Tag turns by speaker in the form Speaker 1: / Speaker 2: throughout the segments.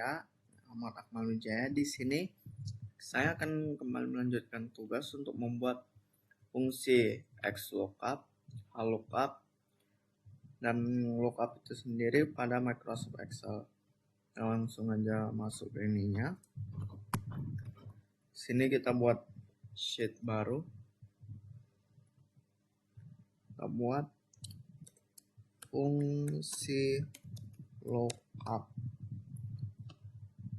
Speaker 1: saya Ahmad Akmal Wijaya. Di sini saya akan kembali melanjutkan tugas untuk membuat fungsi XLOOKUP, HLOOKUP, dan lookup itu sendiri pada Microsoft Excel. Langsung aja masuk ke ininya. Sini kita buat sheet baru. Kita buat fungsi lookup.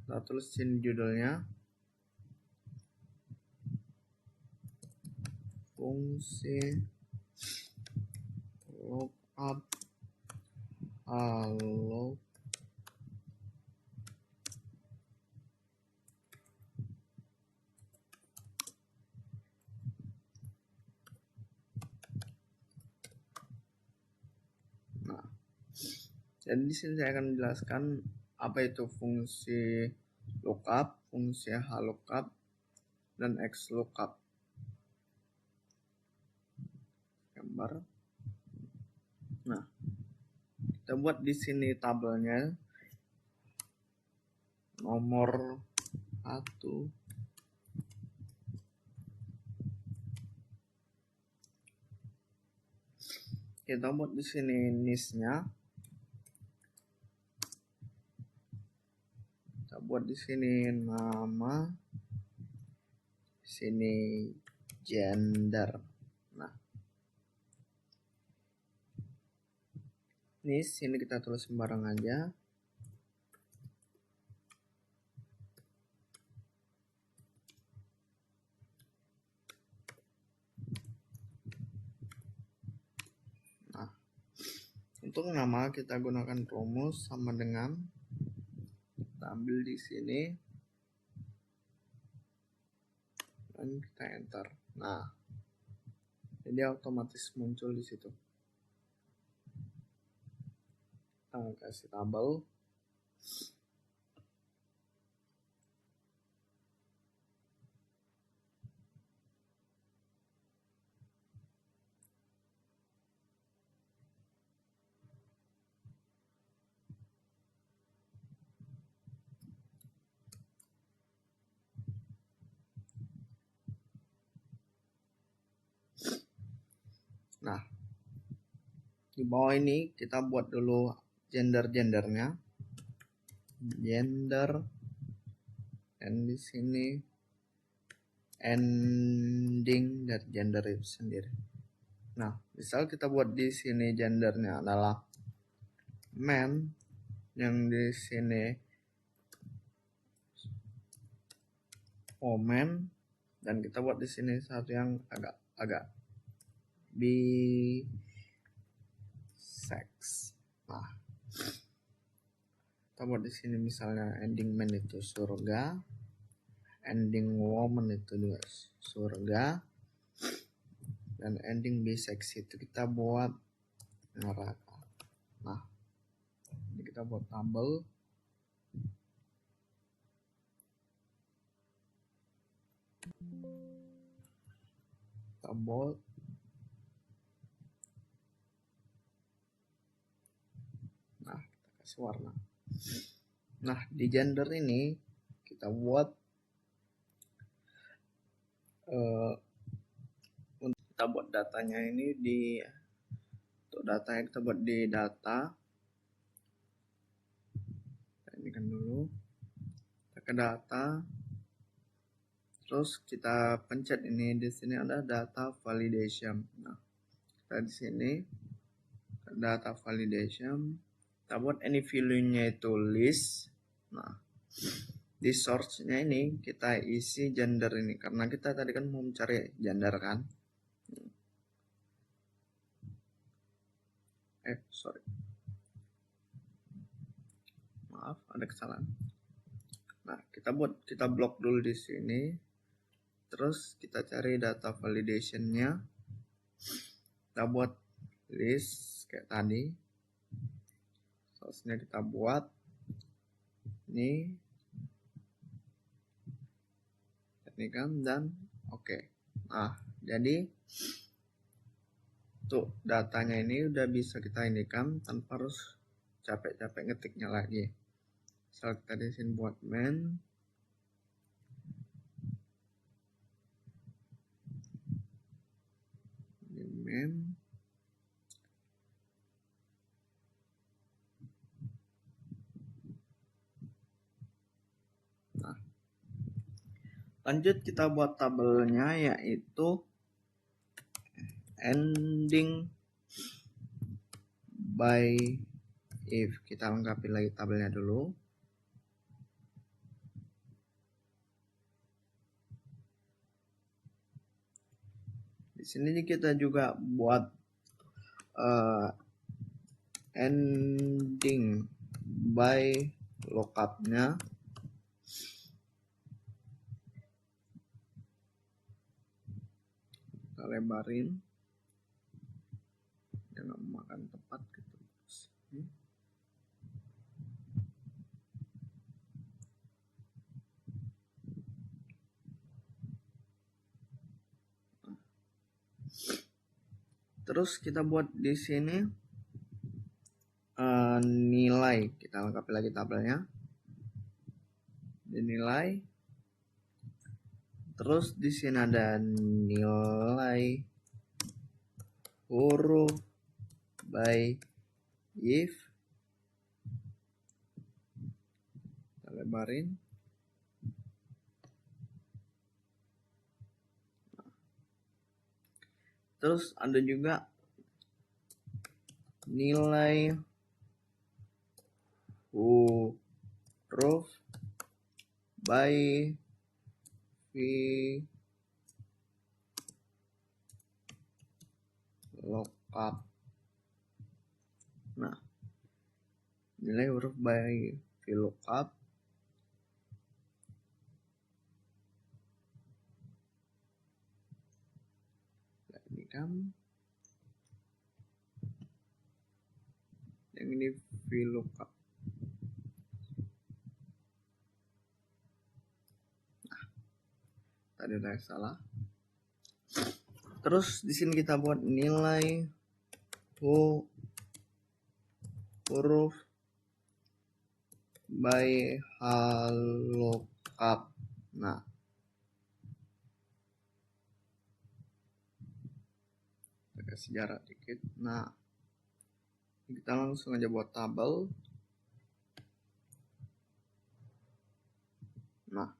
Speaker 1: Kita tulisin judulnya fungsi lookup halo. Nah, jadi di sini saya akan menjelaskan apa itu fungsi lookup, fungsi HLOOKUP, dan XLOOKUP. Gambar. Nah, kita buat di sini tabelnya nomor 1. Kita buat di sini niche-nya. Kita buat di sini nama, di sini gender. Nah, ini sini kita tulis sembarang aja. Nah, untuk nama kita gunakan rumus sama dengan, kita ambil di sini dan kita enter. Nah, jadi otomatis muncul di situ. Kita kasih tabel. Nah, di bawah ini kita buat dulu gendernya, gender, dan di sini ending dari gender itu sendiri. Nah, misal kita buat di sini gendernya adalah man, yang di sini woman, dan kita buat di sini satu yang agak bisex. Nah, kita buat di sini misalnya ending man itu surga, ending woman itu juga surga, dan ending bisex itu kita buat neraka. Nah, ini kita buat tabel. Kita buat kasih warna. Nah, di gender ini kita buat untuk kita buat datanya ini untuk data yang kita buat di data. Ini kan dulu kita ke data, terus kita pencet ini. Di sini ada data validation. Nah, kita di sini data validation, kita buat any value-nya itu list. Nah, di source-nya ini kita isi gender ini, karena kita tadi kan mau mencari gender kan. Maaf, ada kesalahan. Nah, kita blok dulu di sini. Terus kita cari data validation-nya. Kita buat list kayak tadi. Source-nya kita buat ini kan, dan oke. Nah, jadi untuk datanya ini udah bisa kita indikan tanpa harus capek-capek ngetiknya lagi. select tadi sini buat main. Ini main. Nah, lanjut kita buat tabelnya, yaitu ending by if. Kita lengkapi lagi tabelnya dulu. Di sini kita juga buat ending by lookupnya. Kita lebarin, jangan memakan tempat gitu. Terus kita buat di sini nilai. Kita lengkapi lagi tabelnya. Dinilai. Terus di sini ada nilai huruf by if. Kita lebarin. Terus ada juga nilai huruf by VLOOKUP. Nah, nilai huruf by VLOOKUP ini kan, yang ini VLOOKUP. Nah, tadi ada salah. Terus di sini kita buat nilai huruf by HLOOKUP. Nah, agak sejarah dikit. Nah, kita langsung aja buat tabel. Nah,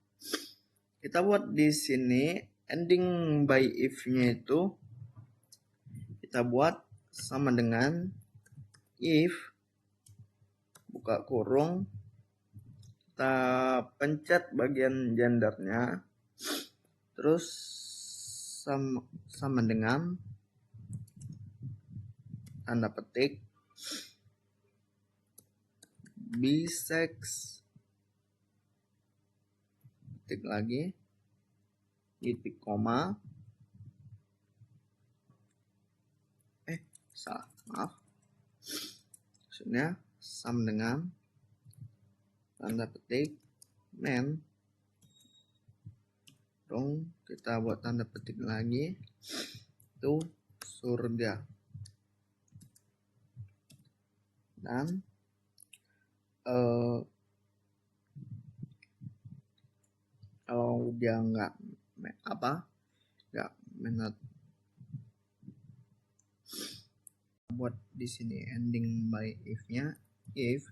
Speaker 1: kita buat di sini ending by if-nya itu kita buat sama dengan if, buka kurung, kita pencet bagian gendernya, terus sama dengan tanda petik bisex, ketik lagi, titik koma, salah, maaf, maksudnya sama dengan tanda petik men. Dong, kita buat tanda petik lagi, itu surga. Dan kalau dia nggak menat, buat di sini ending by if-nya if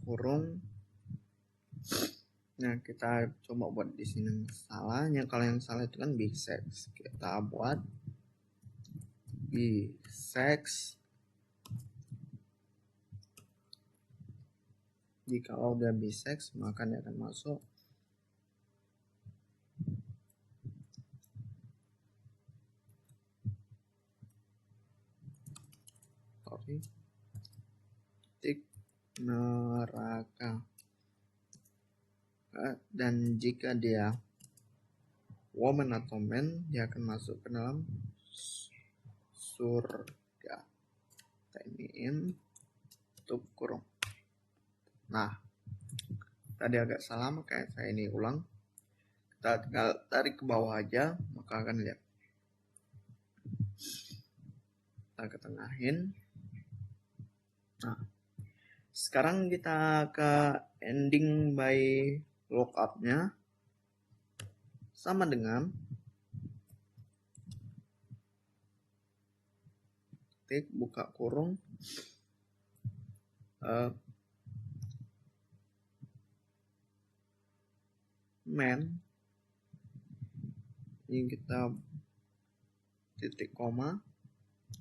Speaker 1: kurung. Nah, kita coba buat di sini salahnya. Kalau yang salah itu kan bisex, kita buat bisex. Jika udah bisex, maka dia akan masuk titik neraka. Dan jika dia woman atau man, dia akan masuk ke dalam surga. Kita iniin tutup kurung. Nah, tadi agak salah, makanya saya ini ulang. Kita tinggal tarik ke bawah aja, maka akan lihat. Kita ketengahin. Nah, sekarang kita ke ending by lookup-nya sama dengan ketik buka kurung main, ini kita titik koma,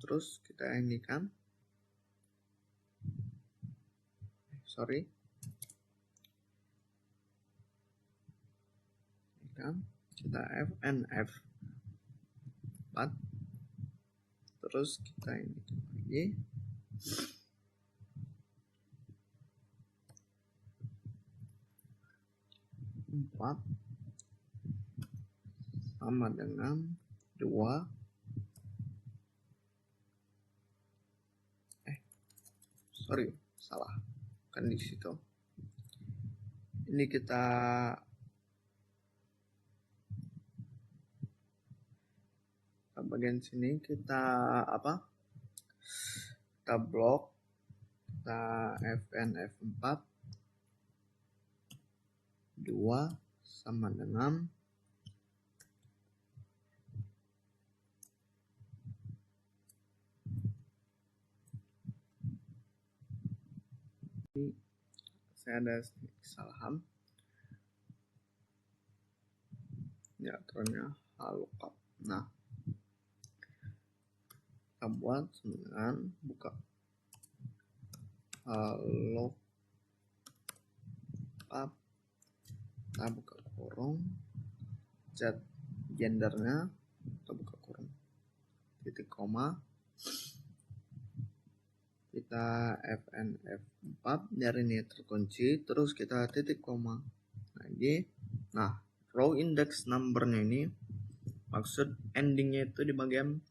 Speaker 1: terus kita indikan kita fnf 4, terus kita indikan lagi empat sama dengan 2, salah kan di situ. Ini kita bagian sini kita kita blok, kita fnf 4 2 sama dengan saya ada kesalahan ya, ternyata lookup. Nah, kita buat dengan buka lookup, kita buka kurung, set gendernya, kita buka kurung titik koma, kita fnf 4 dari ini terkunci, terus kita titik koma lagi. Nah, row index numbernya ini maksud endingnya itu di bagian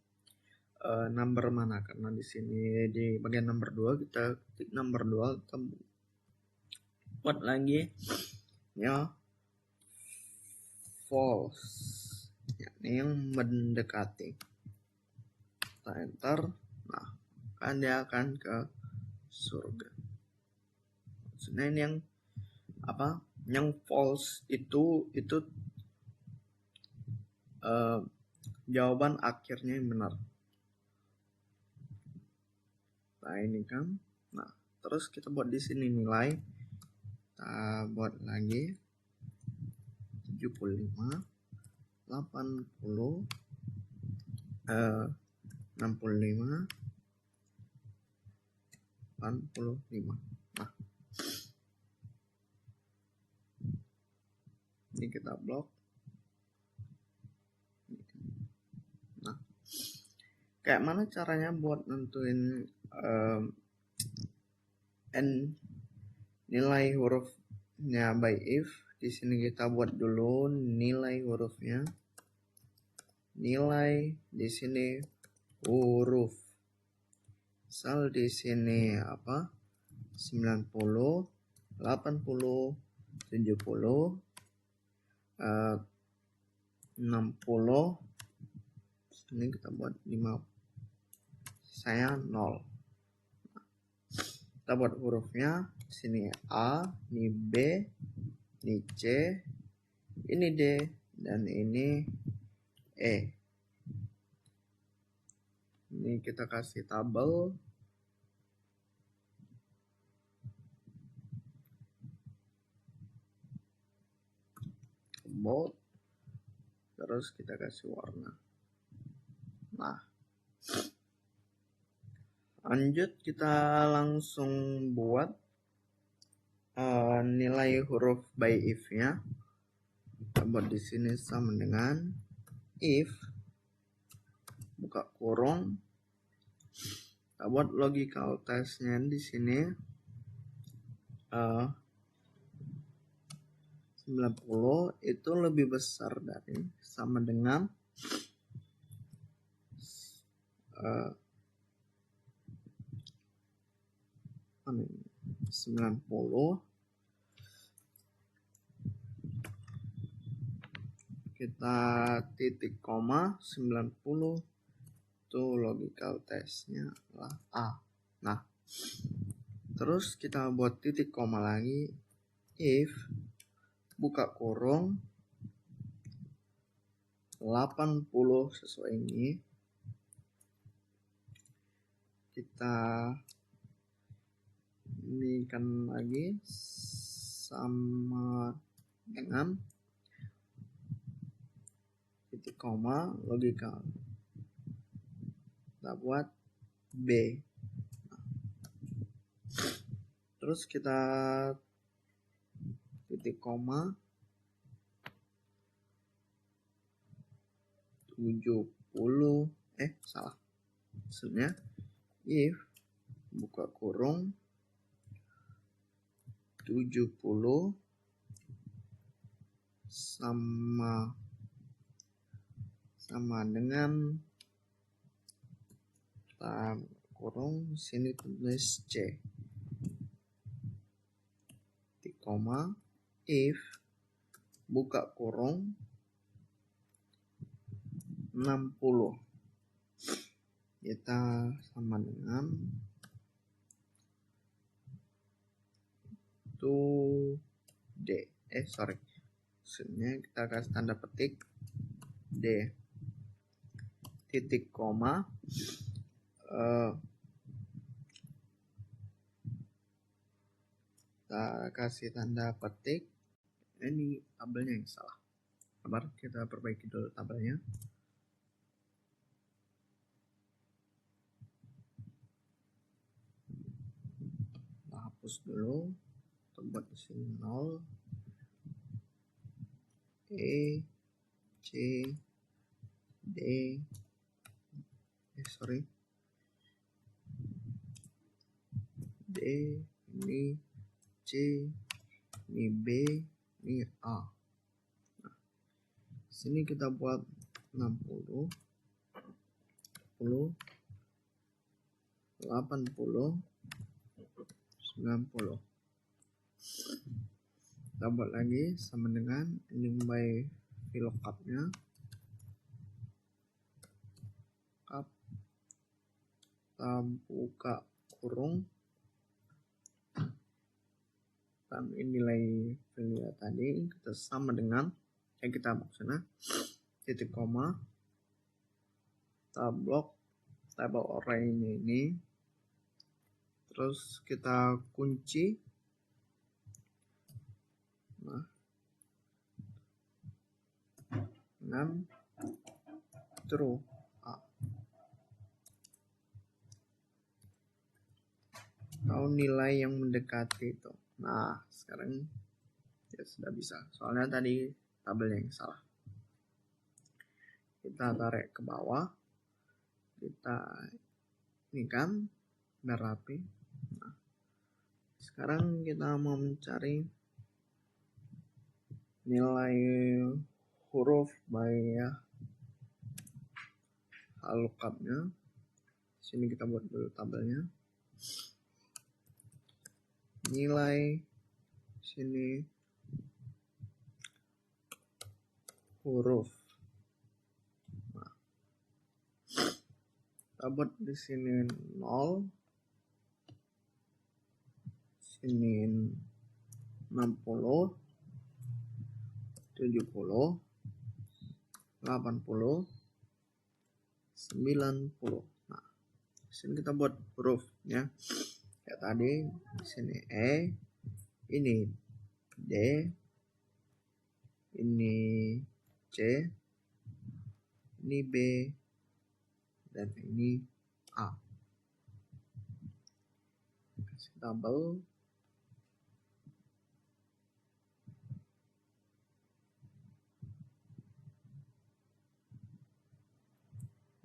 Speaker 1: number mana, karena di sini di bagian number 2 kita ketik number 2, kita buat lagi ya false, yakni yang mendekati. Kita enter, nah kan dia akan ke surga. Maksudnya ini yang yang false itu jawaban akhirnya yang benar. Nah ini kan, nah terus kita buat di sini nilai, kita buat lagi 75, 80, 65, 85. Nah, ini kita blok. Nah, kayak mana caranya buat nentuin nilai hurufnya by if? Di sini kita buat dulu nilai hurufnya. Nilai di sini huruf. Misal di sini 90, 80, 70, 60. Ini kita buat 5. Saya 0. Kita buat hurufnya di sini A, ini B, ini C, ini D, dan ini E. Ini kita kasih tabel. Bold. Terus kita kasih warna. Nah, lanjut kita langsung buat nilai huruf by if-nya. Kita buat di sini sama dengan if buka kurung. Kita buat logical test-nya di sini 90 itu lebih besar dari sama dengan 90. Kita titik koma 90 itu logical testnya adalah A. Nah, Terus kita buat titik koma lagi, if buka kurung 80 sesuai ini, kita ini kan lagi sama dengan titik koma logika, kita buat B. Terus kita titik koma 70, salah, maksudnya if buka kurung 70 sama dengan kurung, sini tulis C, titik koma if buka kurung 60, kita sama dengan itu D, maksudnya kita kasih tanda petik D, titik koma kita kasih tanda petik, ini tabelnya yang salah. Sabar, kita perbaiki dulu tabelnya. Kita hapus dulu, kita buat di sini 0, E, C, D, D, ini C, ini B, ini A. Nah, sini kita buat 60, 80, 90. Kita buat lagi sama dengan ending by VLOOKUP-nya, kita buka kurung, dan nilai value tadi kita sama dengan yang kita maksudnya titik koma, kita blok table array-nya ini, terus kita kunci, nah, dengan true A, atau nilai yang mendekati itu. Nah, sekarang ya sudah bisa, soalnya tadi tabel yang salah. Kita tarik ke bawah, kita ini kan biar rapi. Nah, sekarang kita mau mencari nilai huruf by lookup-nya. Sini kita buat dulu tabelnya. Nilai sini huruf. Nah, kita buat di sini 0, sini 60, 70, 80, 90. Nah, sini kita buat hurufnya kayak tadi. Di sini E, ini D, ini C, ini B, dan ini A. Kasih tabel.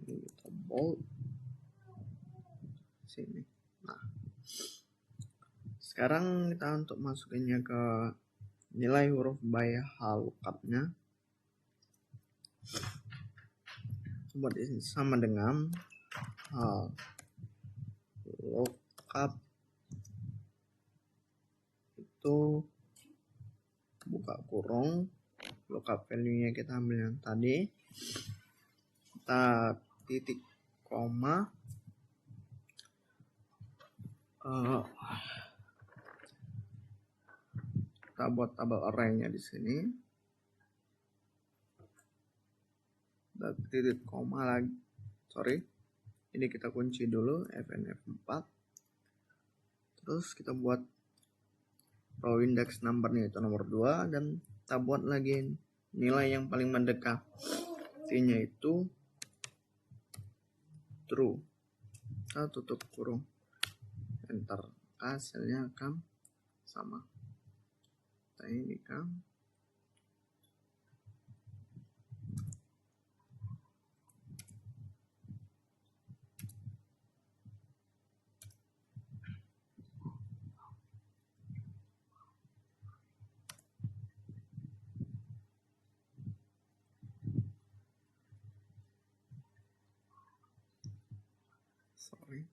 Speaker 1: Ini kita bold. Sini. Nah, sekarang kita untuk masukinnya ke nilai huruf by lookup-nya, buat ini sama dengan lookup itu buka kurung, lookup value-nya kita ambil yang tadi, kita titik koma kita buat tabel array-nya di sini. Dan titik koma lagi. Sorry. Ini kita kunci dulu FNF4. Terus kita buat row index number-nya itu nomor 2 dan kita buat lagi nilai yang paling mendekatinya itu true. Kita tutup kurung, enter, hasilnya akan sama. Kita ini kan sorry.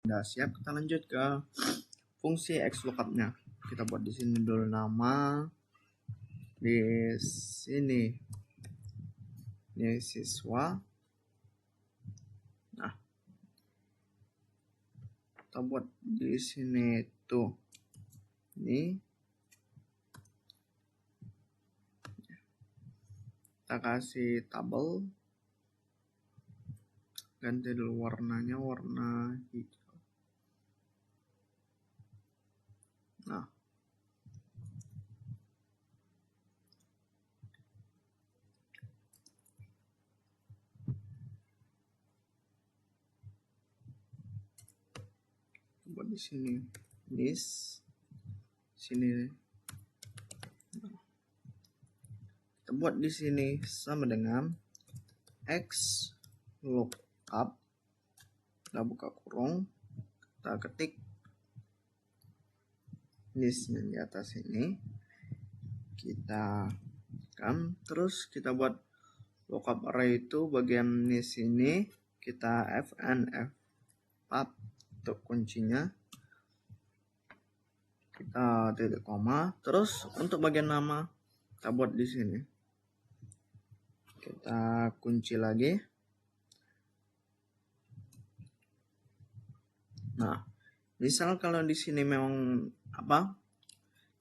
Speaker 1: Udah siap, kita lanjut ke fungsi XLOOKUP-nya. Kita buat di sini dulu nama, di sini ini siswa. Nah, kita buat di sini tuh ini, kita kasih tabel, ganti dulu warnanya warna hijau. Nah, buat di sini list, sini kita buat di sini sama dengan x lookup, kita buka kurung, kita ketik listnya di atas ini, kita kan terus kita buat lookup array itu bagian di sini kita FNF4 untuk kuncinya, kita titik koma. Terus untuk bagian nama kita buat di sini, kita kunci lagi. Nah, misal kalau di sini memang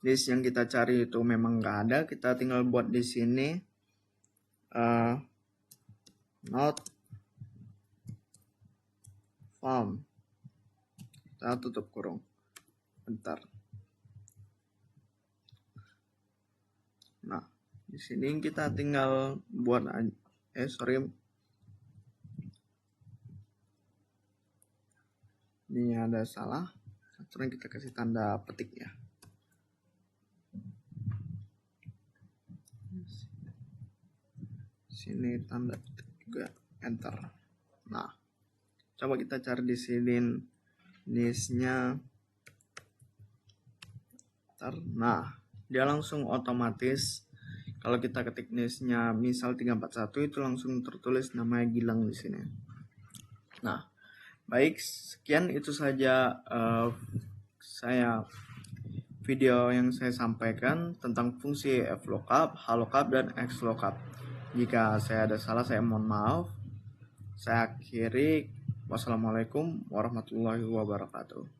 Speaker 1: list yang kita cari itu memang nggak ada, kita tinggal buat di sini not found, kita tutup kurung, bentar. Nah, di sini kita tinggal buat ini ada salah, sekarang kita kasih tanda petik ya. Sini tanda petik juga, enter. Nah, coba kita cari di sini listnya. Nah, dia langsung otomatis kalau kita ketik listnya misal 341 itu langsung tertulis namanya Gilang di sini. Nah, baik, sekian itu saja video yang saya sampaikan tentang fungsi flookup, HLOOKUP, dan XLOOKUP. Jika saya ada salah, saya mohon maaf. Saya akhiri. Wassalamualaikum warahmatullahi wabarakatuh.